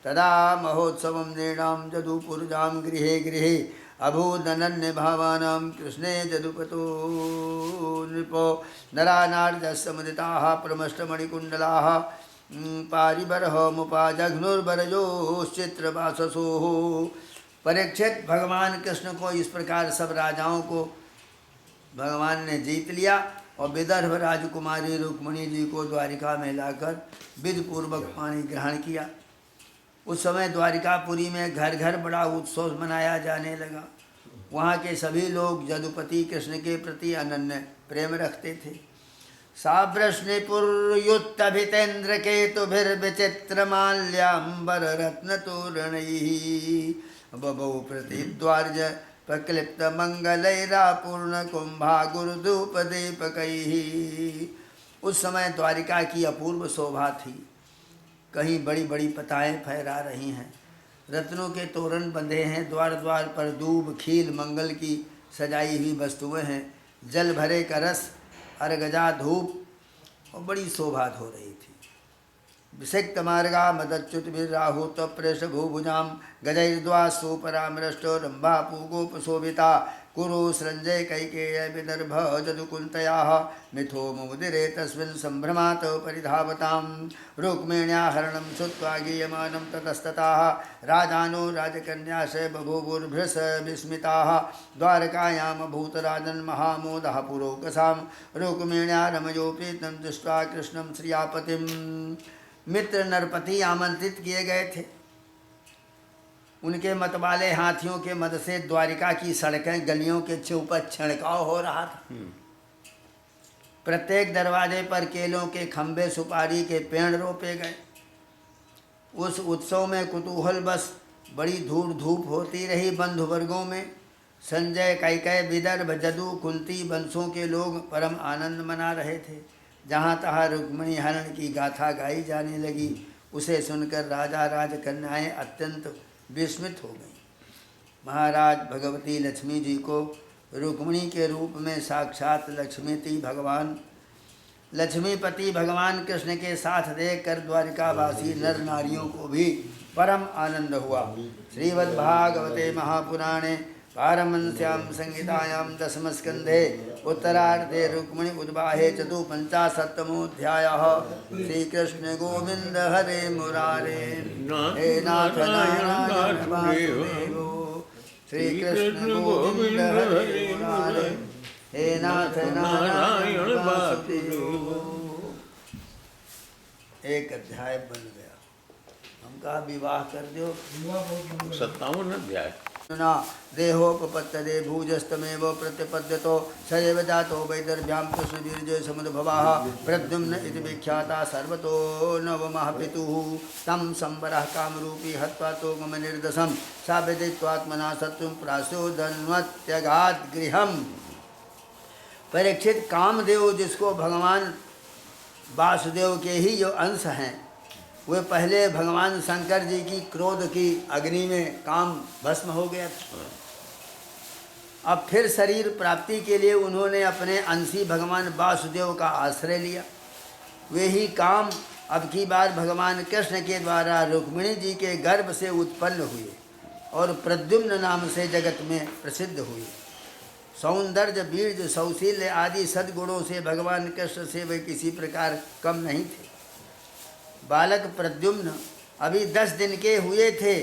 तदा महोत्सवं नृणां जदुपुरजां गृहे गृहे अभूदनन्य भावानां कृष्णे जदुपतो नृपो नरानार्यस्य मुदिताः प्रमष्टमणिकुण्डलाः पारिबर्ह मुपाजघ्नुर्बरयोश्चित्रवाससोः। परीक्षित, भगवान कृष्ण को इस प्रकार सब राजाओं को भगवान ने जीत लिया और विदर्भ राजकुमारी रुक्मिणी जी को द्वारिका में लाकर विधिपूर्वक पानी ग्रहण किया। उस समय द्वारिकापुरी में घर घर बड़ा उत्सव मनाया जाने लगा। वहाँ के सभी लोग जदुपति कृष्ण के प्रति अनन्य प्रेम रखते थे। सावृष्णिपुर्युत्तभितेन्द्र केतुभिर्विचित्रमाल्याम्बर रत्नतोरणैः बभौ प्रतिद्वार्य प्रक्लिप्त मंगलैरापूर्ण कुंभा गुरुधूपदीपकैः। उस समय द्वारिका की अपूर्व शोभा थी। कहीं बड़ी बड़ी पताएं फहरा रही हैं, रत्नों के तोरण बंधे हैं, द्वार द्वार पर दूब खील मंगल की सजाई हुई वस्तुएं हैं, जल भरे का रस, अर्गजा धूप और बड़ी शोभा हो रही थी। विषिक्त मार्गा मदच्युतभिर्राहु त्वप्रेषभूभुजां गजैर्द्वासु परामृष्टो रम्भापूगोपशोभिता कुरु सृञ्जय कैकेय विदर्भ जदुकुन्तयाः मिथो मुदिरे तस्मिन् सम्भ्रमात् परिधावतां रुक्मिण्या हरणं श्रुत्वा गीयमानं ततस्तताः राजानो राजकन्याशय बभूवुर्भृश विस्मिताः द्वारकायां भूतराजन् महामोदः पुरोकसां रुक्मिण्या रमयोपि तं दृष्ट्वा कृष्णं श्रियापतिं मित्र नरपति आमंत्रित किए गए थे। उनके मतवाले हाथियों के मद से द्वारिका की सड़कें गलियों के चौपट छिड़काव हो रहा था। प्रत्येक दरवाजे पर केलों के खंभे सुपारी के पेड़ रोपे गए। उस उत्सव में कुतूहल बस बड़ी धूड़ धूप होती रही। बंधु वर्गों में संजय कैकेय विदर्भ जदु कुंती वंशों के लोग परम आनंद मना रहे थे। जहाँ तहाँ रुक्मिणी हरण की गाथा गाई जाने लगी। उसे सुनकर राजा राजकन्याएं अत्यंत विस्मित हो गई। महाराज भगवती लक्ष्मी जी को रुक्मिणी के रूप में साक्षात लक्ष्मीपति भगवान कृष्ण के साथ देखकर द्वारिकावासी नर नारियों को भी परम आनंद हुआ। श्रीमद्भागवते महापुराणे पारमहंस्यां संहितायां दशमस्कन्धे उत्तरार्धे रुक्मिणी उद्वाहे चतुःपञ्चाशत्तमोऽध्यायः। श्रीकृष्ण गोविंद हरे मुरारे हे नाथ नारायण वासुदेव। श्रीकृष्ण गोविंद हरे मुरारे हे नाथ नारायण वासुदेव। एक अध्याय बन गया। हम कहा विवाह कर दो। 57 अध्याय। देहोपपत्तदे भूजस्तमेव प्रतिपद्यतो सैव जातो वैदर्भ्यां कृष्णवीर्य समुद्भवाः प्रद्युम्न इति विख्याता सर्वतो नवमः पितुः तं संवरः कामरूपी हत्वा तो मम निर्दशं सा विदित्वात्मना शत्रुं प्रासोदन्वत्यगात् गृहम्। परीक्षित, कामदेव जिसको भगवान वासुदेव के ही जो अंश हैं, वे पहले भगवान शंकर जी की क्रोध की अग्नि में काम भस्म हो गया था। अब फिर शरीर प्राप्ति के लिए उन्होंने अपने अंशी भगवान वासुदेव का आश्रय लिया। वे ही काम अब की बार भगवान कृष्ण के द्वारा रुक्मिणी जी के गर्भ से उत्पन्न हुए और प्रद्युम्न नाम से जगत में प्रसिद्ध हुए। सौंदर्य, वीर्य, सौशील्य आदि सद्गुणों से भगवान कृष्ण से वे किसी प्रकार कम नहीं थे। बालक प्रद्युम्न अभी 10 दिन के हुए थे।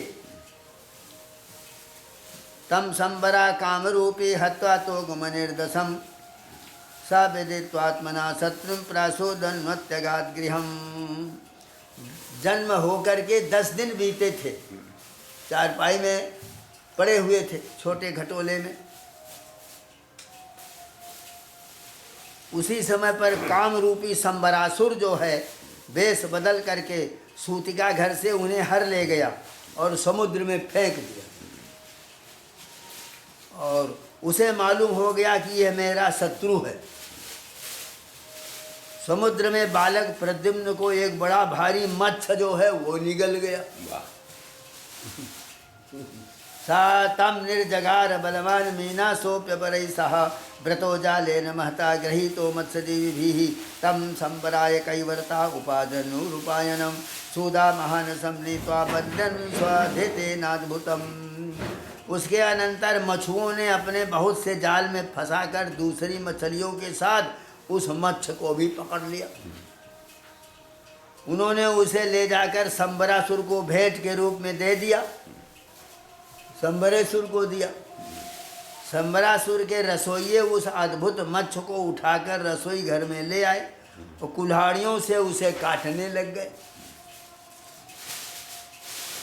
तम संबरा कामरूपी हत्वा तो गुमनिर्दशम सा विदित्वात्मना शत्रुं प्रासोदन्वत्यगात् गृहम्। जन्म होकर के 10 दिन बीते थे। चारपाई में पड़े हुए थे, छोटे खटोले में। उसी समय पर कामरूपी संबरासुर जो है, वेश बदल करके सूतिका घर से उन्हें हर ले गया और समुद्र में फेंक दिया। और उसे मालूम हो गया कि यह मेरा शत्रु है। समुद्र में बालक प्रद्युम्न को एक बड़ा भारी मत्स्य जो है वो निगल गया। सा तम निर्जगार बलवान मीना सोप्य परई सह व्रतो जालेन महता गृहीतो मत्स्यजीविभिः तम संबराय कैवर्ता उपादनुरूपायनं सूदा महानसं नीत्वा बद्धन् स्वधितेनाद्भुतम्। उसके अनंतर मछुओं ने अपने बहुत से जाल में फंसाकर दूसरी मछलियों के साथ उस मत्स्य को भी पकड़ लिया। उन्होंने उसे ले जाकर संबरासुर को भेंट के रूप में दे दिया। संबरेसुर को दिया। संबरासुर के रसोइये उस अद्भुत मत्स्य को उठाकर रसोई घर में ले आए और कुल्हाड़ियों से उसे काटने लग गए।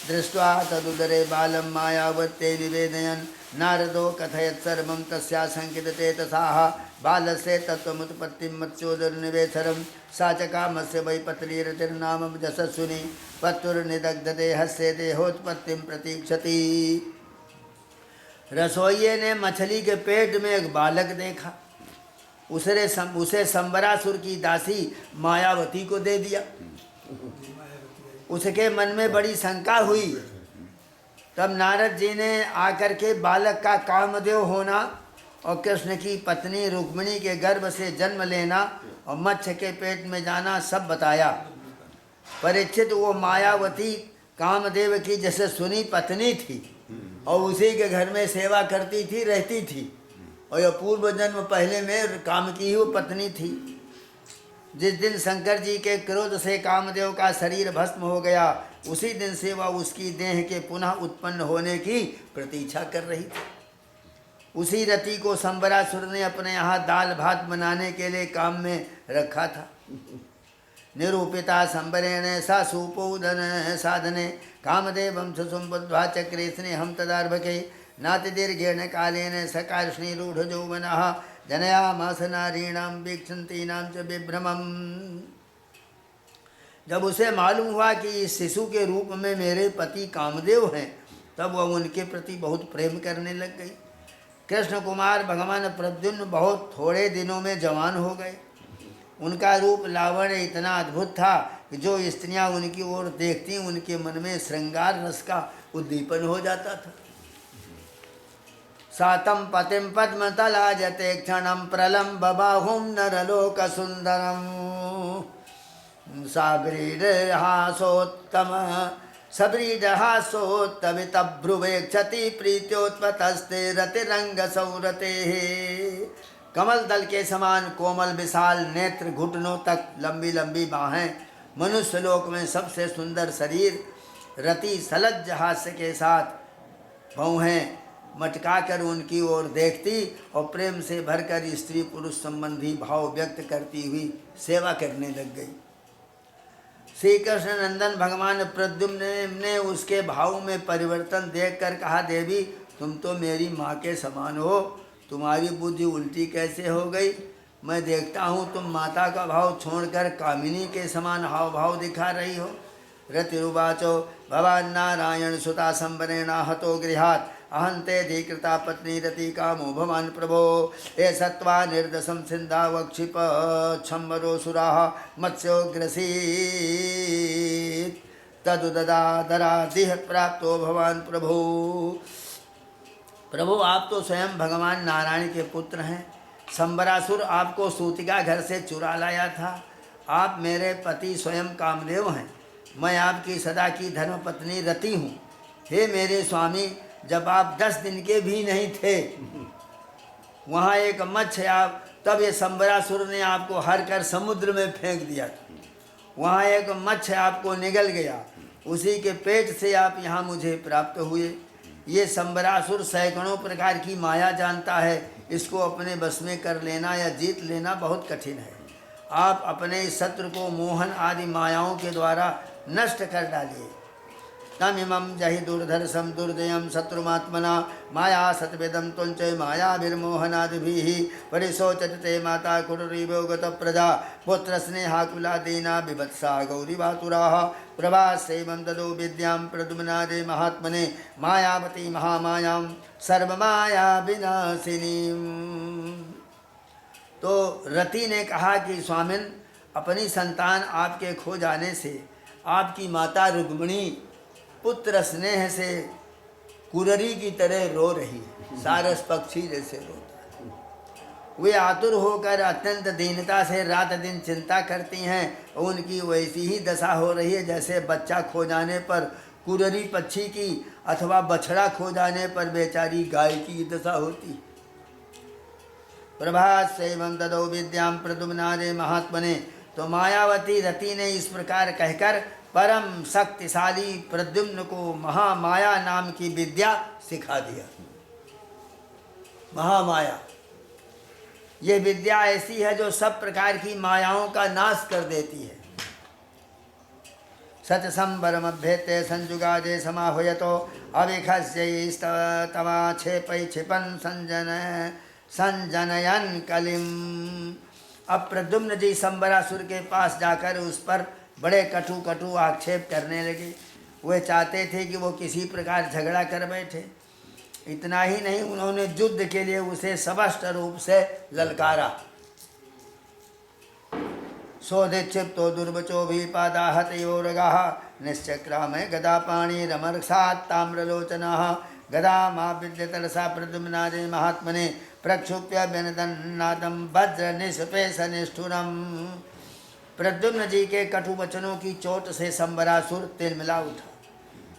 दृष्ट्वा तदुदरे बालं मायावत्ते विवेदयन् नारदो कथयत् सर्वं तस्याशङ्किते तथाः बालस्य तत्त्वमुत्पत्तिं मत्स्योदरनिवेशरं सा चकामस्य वै पत्नीरतिर्नाम यशस्विनी पत्तुर्निदग्धते हस्ये देहोत्पत्तिं प्रतीक्षति। रसोइये ने मछली के पेट में एक बालक देखा। उसे संबरासुर की दासी मायावती को दे दिया। उसके मन में बड़ी शंका हुई। तब नारद जी ने आकर के बालक का कामदेव होना और कृष्ण की पत्नी रुक्मिणी के गर्भ से जन्म लेना और मत्स्य के पेट में जाना सब बताया। परीक्षित वो मायावती कामदेव की जैसे सुनी पत्नी थी और उसी के घर में सेवा करती थी, रहती थी, और यह पूर्व जन्म पहले में काम की ही वो पत्नी थी। जिस दिन शंकर जी के क्रोध से कामदेव का शरीर भस्म हो गया, उसी दिन से वह उसकी देह के पुनः उत्पन्न होने की प्रतीक्षा कर रही थी। उसी रति को संबरासुर ने अपने यहाँ दाल भात बनाने के लिए काम में रखा था। निरूपिता संबरेण सा सुपोदन साधने कामदेवं सुसुम्बुद्ध्वा चक्रे स्नेहं तदार्भके नातिदीर्घेण कालेन सकार्ष्णीरूढयौवनः जनयामास नारीणां वीक्षन्तीनां च विभ्रमम्। जब उसे मालूम हुआ कि इस शिशु के रूप में मेरे पति कामदेव हैं, तब वह उनके प्रति बहुत प्रेम करने लग गई। कृष्ण कुमार भगवान प्रद्युम्न बहुत थोड़े दिनों में जवान हो गए। उनका रूप लावण्य इतना अद्भुत था कि जो स्त्रियां उनकी ओर देखती उनके मन में श्रृंगार रस का उद्दीपन हो जाता था। सातम पतिम पद्मतलाजते क्षणम प्रलम्ब बाहुम नरलोक सुंदरम सबरीडहासोत्तमितभ्रुवेक्षति प्रीत्योत्पतस्ते रतिरंग सौरते। कमल दल के समान कोमल विशाल नेत्र, घुटनों तक लंबी लंबी बाहें, मनुष्य लोक में सबसे सुंदर शरीर, रति सलज्ज हास्य के साथ भौहें मटकाकर उनकी ओर देखती और प्रेम से भरकर स्त्री पुरुष संबंधी भाव व्यक्त करती हुई सेवा करने लग गई। श्री कृष्ण नंदन भगवान प्रद्युम्न ने उसके भाव में परिवर्तन देखकर कहा, देवी तुम तो मेरी माँ के समान हो, तुम्हारी बुद्धि उल्टी कैसे हो गई? मैं देखता हूँ तुम माता का भाव छोड़कर कामिनी के समान हाव भाव दिखा रही हो। रतिरुवाचो भवान नारायण सुता संबरेणा हतो गृहात् अहंते धीकृता पत्नी रति कामो भवान प्रभो ए सत्वा निर्दशम सिंधा वक्षिप छम्बरो सुराः मत्स्योग्रसीत् तदुददादरादिह प्राप्तो भवान प्रभो। प्रभु आप तो स्वयं भगवान नारायण के पुत्र हैं। संबरासुर आपको सूतिका घर से चुरा लाया था। आप मेरे पति स्वयं कामदेव हैं। मैं आपकी सदा की धर्मपत्नी रति हूँ। हे मेरे स्वामी, जब आप 10 दिन के भी नहीं थे, वहाँ एक मत्स्य आप तब ये संबरासुर ने आपको हर कर समुद्र में फेंक दिया था। वहाँ एक मत्स्य आपको निगल गया, उसी के पेट से आप यहाँ मुझे प्राप्त हुए। ये संबरासुर सैकड़ों प्रकार की माया जानता है, इसको अपने बस में कर लेना या जीत लेना बहुत कठिन है। आप अपने शत्रु को मोहन आदि मायाओं के द्वारा नष्ट कर डालिए। तमिमं जहि दुर्धर्षं दुर्जयं शत्रुमात्मना माया सतवेदं तुंच मायाभिर्मोहनादिभिः परिशोचति ते माता कुटुरीवो गतप्रजा पुत्रस्नेहाकुलादीना बिभत्सा गौरीवातुराः प्रभासेवं ददो विद्यां प्रद्युम्नादे महात्मने मायावती महामायां सर्वमाया विनाशिनीं। तो रति ने कहा कि स्वामिन, अपनी संतान आपके खो जाने से आपकी माता रुक्मिणी पुत्र स्नेह से कुररी की तरह रो रही है, सारस पक्षी जैसे रोता है। वे आतुर होकर अत्यंत दीनता से रात दिन चिंता करती हैं और उनकी वैसी ही दशा हो रही है जैसे बच्चा खो जाने पर कुररी पक्षी की अथवा बछड़ा खो जाने पर बेचारी गाय की दशा होती। प्रभात सेवं ददो विद्यां प्रद्युम्नादे महात्मने। तो मायावती रति ने इस प्रकार कहकर परम शक्तिशाली प्रद्युम्न को महामाया नाम की विद्या सिखा दिया। महामाया ये विद्या ऐसी है जो सब प्रकार की मायाओं का नाश कर देती है। सत्संबरमभ्येते संजुगाजे समाहुयतो अविखस्यैस्तवा क्षेपै क्षिपन् संजनयन कलिम। अब प्रद्युम्न जी संबरासुर के पास जाकर उस पर बड़े कटु कटु आक्षेप करने लगे। वे चाहते थे कि वो किसी प्रकार झगड़ा कर बैठे। इतना ही नहीं, उन्होंने युद्ध के लिए उसे स्पष्ट रूप से ललकारा। सोदिक्षिप्तो दुर्वचो भी पादाहतयोरगाः निश्चक्रामे गदा पाणी रमर्षात् ताम्रलोचनाः गदामाविद्यतरसा प्रद्युम्नादे महात्मने प्रक्षुप्य व्यनदन्नादं वज्र निष्पेश निष्ठुरम्। प्रद्युम्न जी के कटु वचनों की चोट से संबरासुर तिलमिला उठा,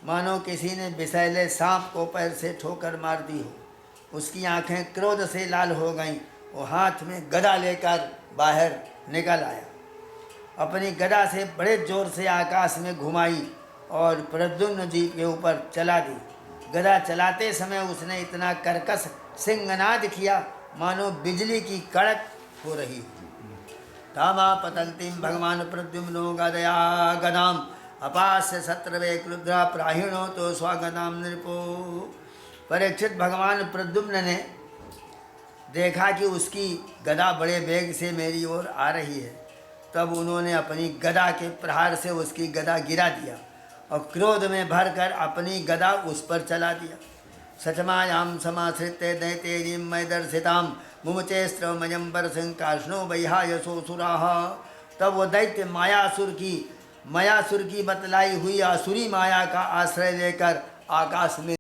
मानो किसी ने विषैले सांप को पैर से ठोकर मार दी हो। उसकी आंखें क्रोध से लाल हो गईं। वो हाथ में गदा लेकर बाहर निकल आया, अपनी गदा से बड़े जोर से आकाश में घुमाई और प्रद्युम्न जी के ऊपर चला दी। गदा चलाते समय उसने इतना कर्कश सिंहनाद किया मानो बिजली की कड़क हो रही हो। तामा पतंतीम भगवान प्रद्युम्नो गदया गदाम अपास्य शत्रवे क्रुद्रा प्राहिणो तो स्वागताम नृपो। परीक्षित भगवान प्रद्युम्न ने देखा कि उसकी गदा बड़े वेग से मेरी ओर आ रही है, तब उन्होंने अपनी गदा के प्रहार से उसकी गदा गिरा दिया और क्रोध में भरकर अपनी गदा उस पर चला दिया। सचमायाम समाश्रित्य दैतेयीं मैदर्शिताम मुमुचेस्त्रमयं वरसिंकाष्णो वैहायसोऽसुराः। तब वो दैत्य मायासुर की बतलाई हुई आसुरी माया का आश्रय लेकर आकाश में